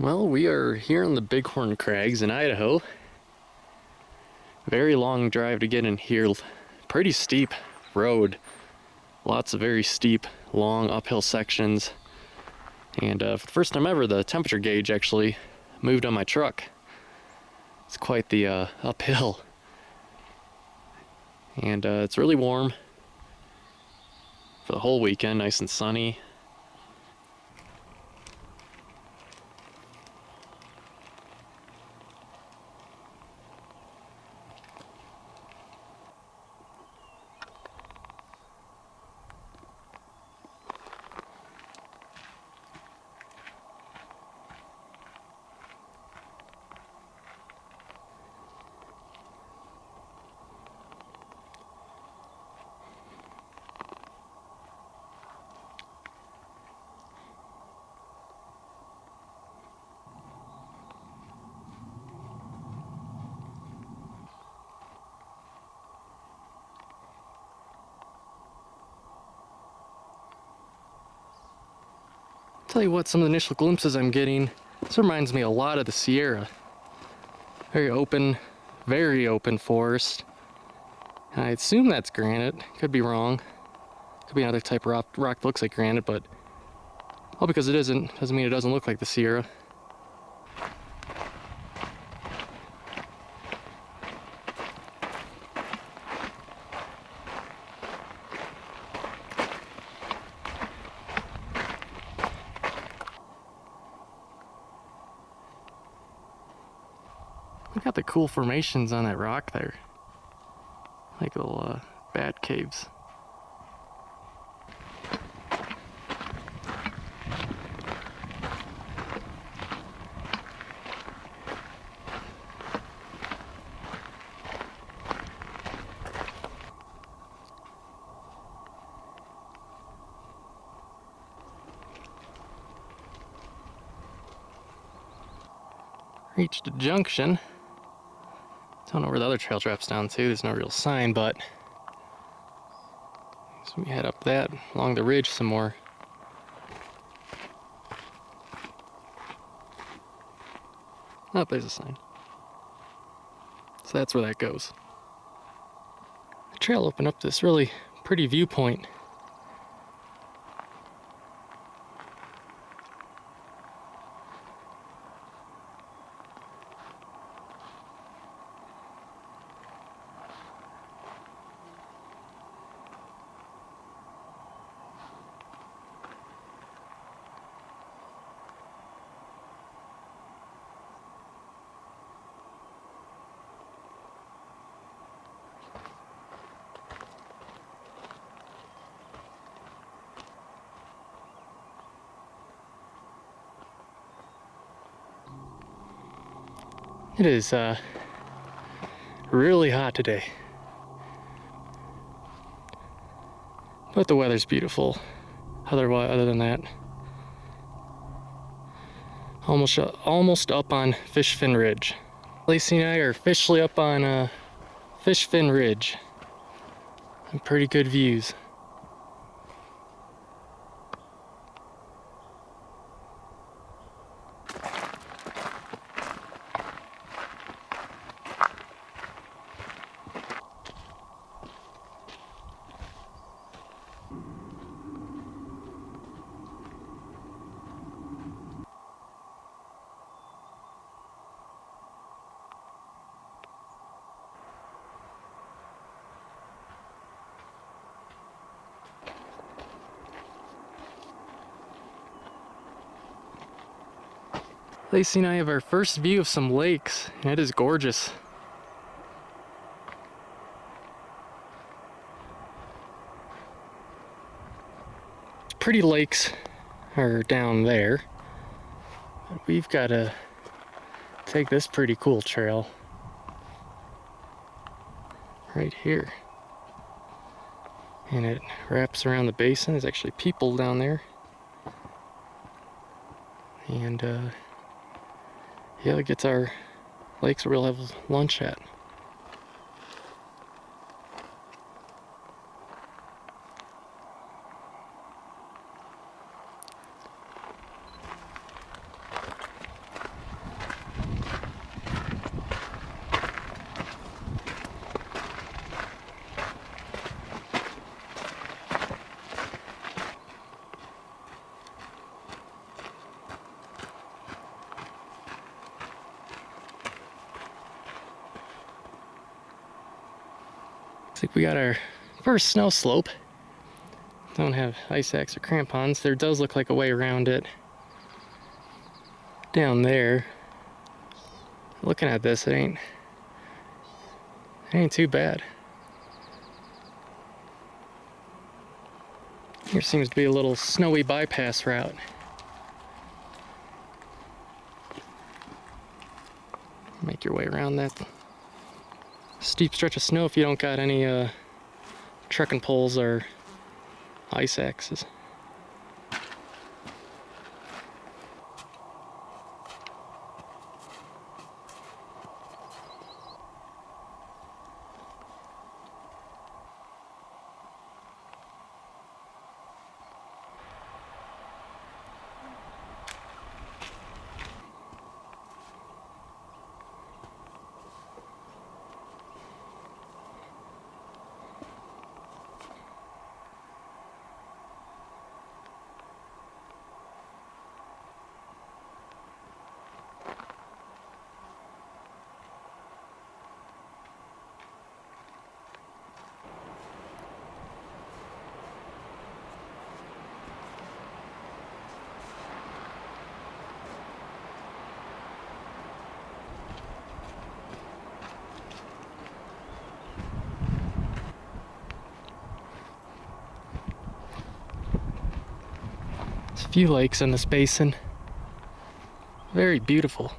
Well, we are here on the Bighorn Crags in Idaho. Very long drive to get in here. Pretty steep road. Lots of very steep, long uphill sections. And for the first time ever, the temperature gauge actually moved on my truck. It's quite the uphill. And it's really warm for the whole weekend, nice and sunny. Tell you what, some of the initial glimpses I'm getting, this reminds me a lot of the Sierra. Very open forest. I assume that's granite, could be wrong. Could be another type of rock that looks like granite, but all because it isn't, doesn't mean it doesn't look like the Sierra. Look at the cool formations on that rock there. Like little bat caves. Reached a junction. Don't know where the other trail drops down to, there's no real sign, but so we head up that along the ridge some more. Oh, there's a sign. So that's where that goes. The trail opened up this really pretty viewpoint. It is really hot today, but the weather's beautiful. Other than that, almost up on Fishfin Ridge. Lacey and I are officially up on Fishfin Ridge. Some pretty good views. Lacey and I have our first view of some lakes, and it is gorgeous. Pretty lakes are down there, but we've got to take this pretty cool trail right here. And it wraps around the basin. There's actually people down there. And yeah, it gets our lakes where we'll have lunch at. Looks like we got our first snow slope. Don't have ice axe or crampons. There does look like a way around it down there. Looking at this, it ain't too bad. Here seems to be a little snowy bypass route. Make your way around that steep stretch of snow if you don't got any trekking poles or ice axes. There's a few lakes in this basin. Very beautiful.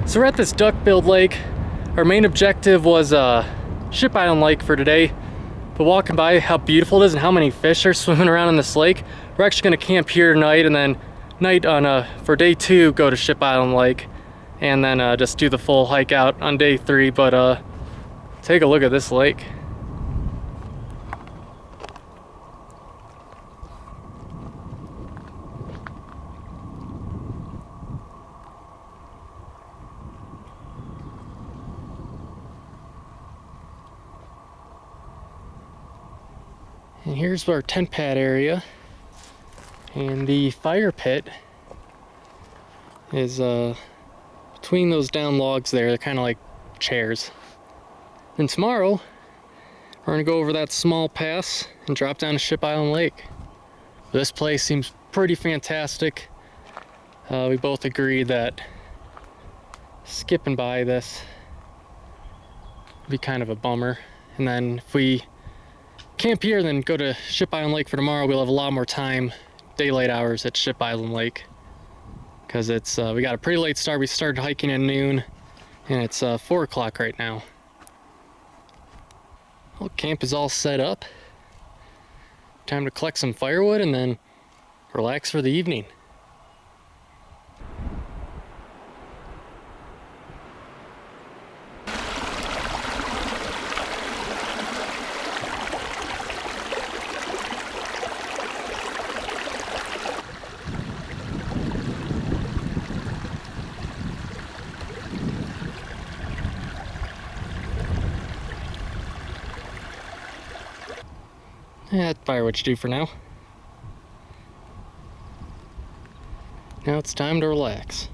So we're at this duck-billed lake. Our main objective was Ship Island Lake for today. But walking by how beautiful it is and how many fish are swimming around in this lake, we're actually going to camp here tonight, and then for day 2 go to Ship Island Lake, and then just do the full hike out on day 3. But take a look at this lake. And here's our tent pad area, and the fire pit is between those down logs there. They're kind of like chairs. And tomorrow we're gonna go over that small pass and drop down to Ship Island Lake. This place seems pretty fantastic. We both agreed that skipping by this would be kind of a bummer, and then if we camp here, then go to Ship Island Lake for tomorrow, we'll have a lot more time, daylight hours at Ship Island Lake, because it's we got a pretty late start. We started hiking at noon, and it's 4 o'clock right now. Well, camp is all set up. Time to collect some firewood and then relax for the evening. Yeah, that firewood should do for now. Now it's time to relax.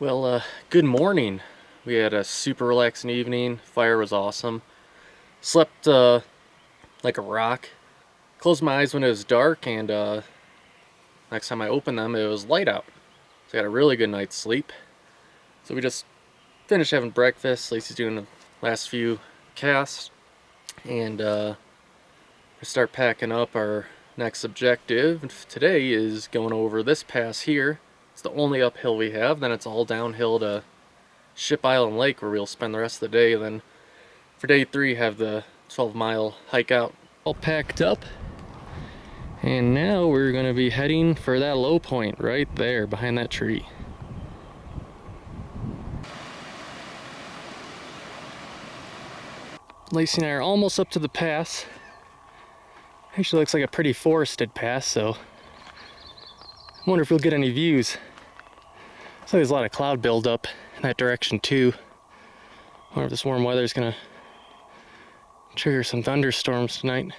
Well, good morning. We had a super relaxing evening. Fire was awesome. Slept like a rock. Closed my eyes when it was dark, and next time I opened them, it was light out. So I got a really good night's sleep. So we just finished having breakfast. Lacey's doing the last few casts, and we start packing up. Our next objective today is going over this pass here. It's the only uphill we have. Then it's all downhill to Ship Island Lake, where we'll spend the rest of the day. Then for day 3, have the 12-mile hike out. All packed up, and now we're going to be heading for that low point right there behind that tree. Lacey and I are almost up to the pass. Actually looks like a pretty forested pass, so I wonder if we'll get any views. So there's a lot of cloud buildup in that direction too. I wonder if this warm weather is gonna trigger some thunderstorms tonight.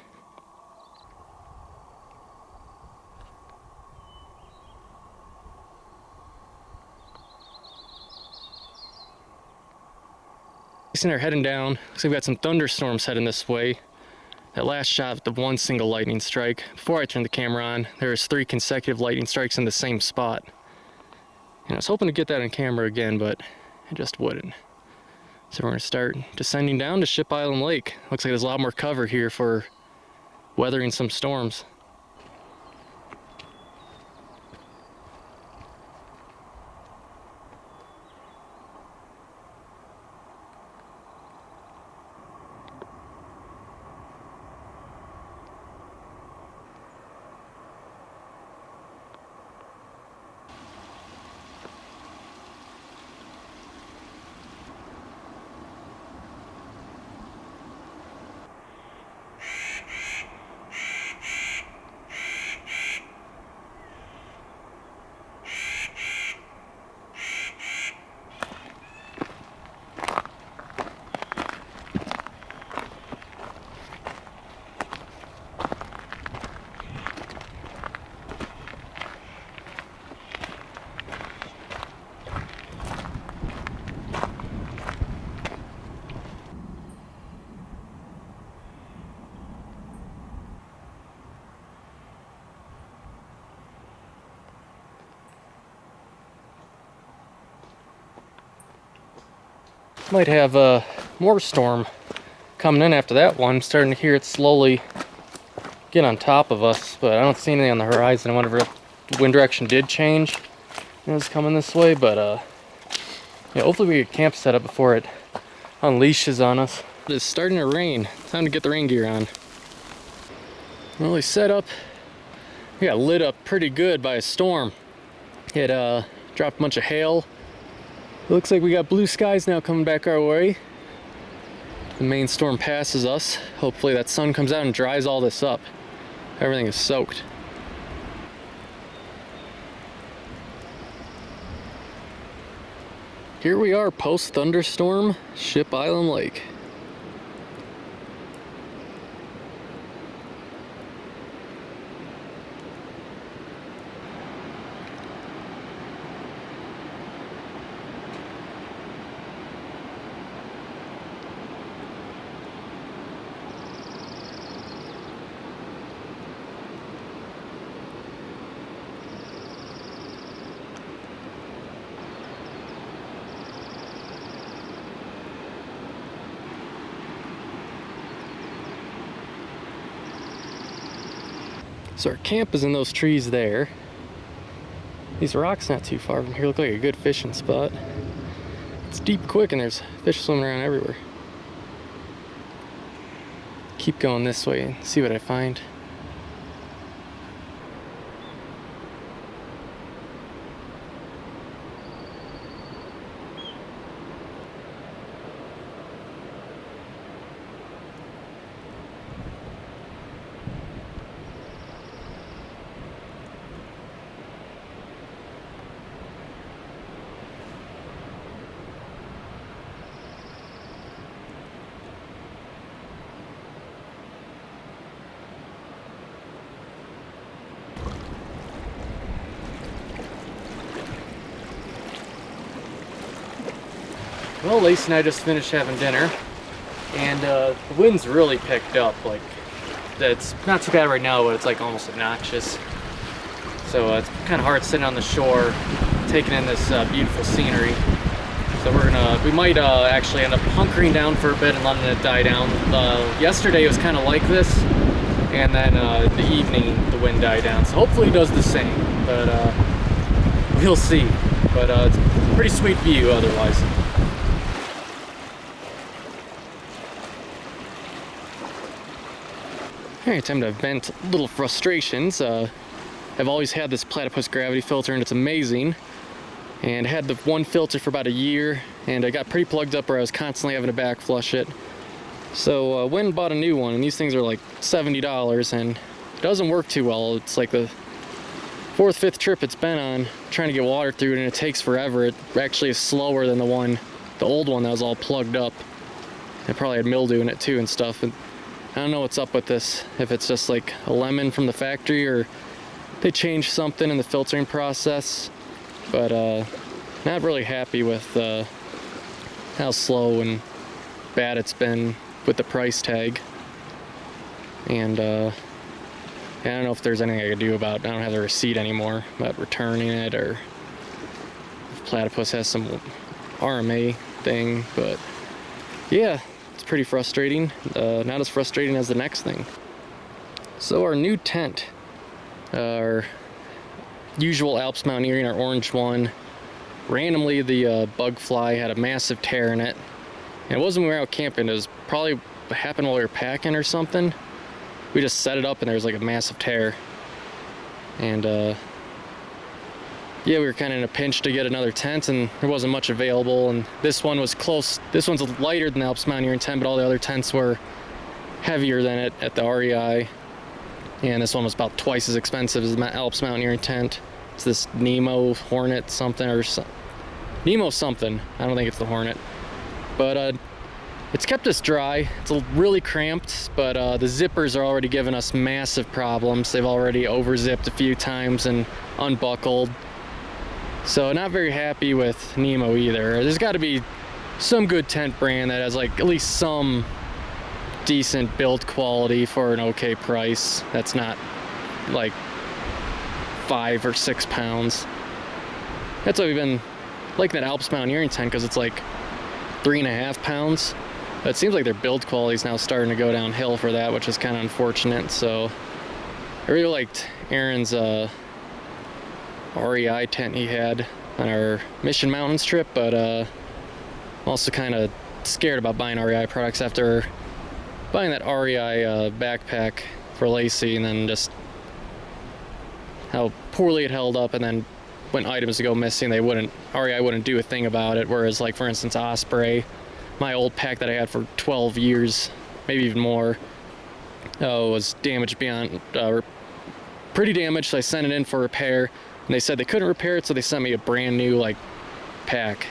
Lacey and I are heading down. Looks like we got some thunderstorms heading this way. That last shot, the one single lightning strike. Before I turned the camera on, there was 3 consecutive lightning strikes in the same spot. And I was hoping to get that on camera again, but it just wouldn't. So we're gonna start descending down to Ship Island Lake. Looks like there's a lot more cover here for weathering some storms. Might have more storm coming in after that one. Starting to hear it slowly get on top of us, but I don't see anything on the horizon. I wonder if the wind direction did change and it's coming this way, but yeah, hopefully we get camp set up before it unleashes on us. It's starting to rain. Time to get the rain gear on. Well, we set up. We got lit up pretty good by a storm. It dropped a bunch of hail. It looks like we got blue skies now coming back our way. The main storm passes us. Hopefully that sun comes out and dries all this up. Everything is soaked. Here we are post-thunderstorm, Ship Island Lake. So our camp is in those trees there. These rocks not too far from here look like a good fishing spot. It's deep quick and there's fish swimming around everywhere. Keep going this way and see what I find. Well, Lacey and I just finished having dinner, and the wind's really picked up. Like, it's not too bad right now, but it's like almost obnoxious. So it's kind of hard sitting on the shore, taking in this beautiful scenery. So we might actually end up hunkering down for a bit and letting it die down. Yesterday it was kind of like this, and then in the evening the wind died down. So hopefully it does the same, but we'll see. But it's a pretty sweet view otherwise. Alright, time to vent little frustrations. I've always had this platypus gravity filter and it's amazing. And I had the one filter for about a year and I got pretty plugged up where I was constantly having to back flush it. So went and bought a new one, and these things are like $70 and it doesn't work too well. It's like the fourth, fifth trip it's been on trying to get water through it, and it takes forever. It actually is slower than the old one that was all plugged up. It probably had mildew in it too and stuff. And I don't know what's up with this, if it's just like a lemon from the factory or they changed something in the filtering process, but not really happy with how slow and bad it's been with the price tag. And I don't know if there's anything I could do about it. I don't have the receipt anymore about returning it, or if Platypus has some RMA thing, but yeah. Pretty frustrating. Not as frustrating as the next thing. So our new tent, our usual Alps Mountaineering, our orange one, randomly the bug fly had a massive tear in it. And it wasn't when we were out camping, it was probably happened while we were packing or something. We just set it up and there was like a massive tear. And yeah, we were kind of in a pinch to get another tent, and there wasn't much available, and this one was close. This one's lighter than the Alps Mountaineering tent, but all the other tents were heavier than it at the REI, and this one was about twice as expensive as the Alps Mountaineering tent. It's this Nemo Hornet something, or Nemo something. I don't think it's the Hornet, but it's kept us dry. It's really cramped, but the zippers are already giving us massive problems. They've already over-zipped a few times and unbuckled. So not very happy with Nemo either. There's got to be some good tent brand that has like at least some decent build quality for an okay price. That's not like 5 or 6 pounds. That's why we've been liking that Alps Mountaineering tent, because it's like 3.5 pounds. But it seems like their build quality is now starting to go downhill for that, which is kind of unfortunate. So I really liked Aaron's REI tent he had on our Mission Mountains trip, but I'm also kind of scared about buying REI products after buying that REI backpack for Lacey, and then just how poorly it held up, and then when items go missing, REI wouldn't do a thing about it. Whereas, like, for instance, Osprey, my old pack that I had for 12 years, maybe even more, was damaged beyond, pretty damaged, so I sent it in for repair. And they said they couldn't repair it, so they sent me a brand new like pack,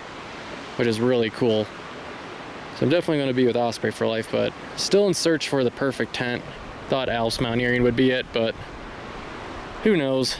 which is really cool. So I'm definitely going to be with Osprey for life, but still in search for the perfect tent. Thought Alps Mountaineering would be it, but who knows.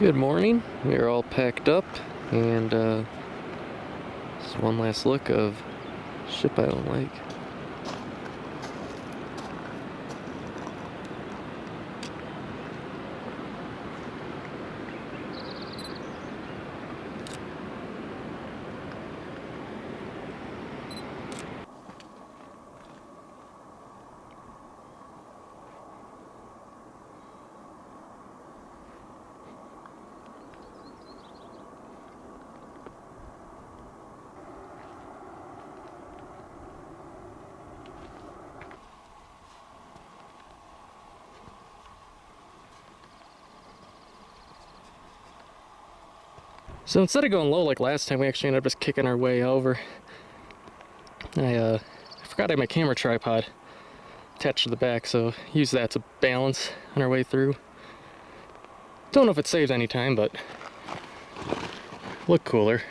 Good morning. We are all packed up, and just one last look of Ship Island Lake. So instead of going low like last time, we actually ended up just kicking our way over. I forgot I had my camera tripod attached to the back, so use that to balance on our way through. Don't know if it saves any time, but look cooler.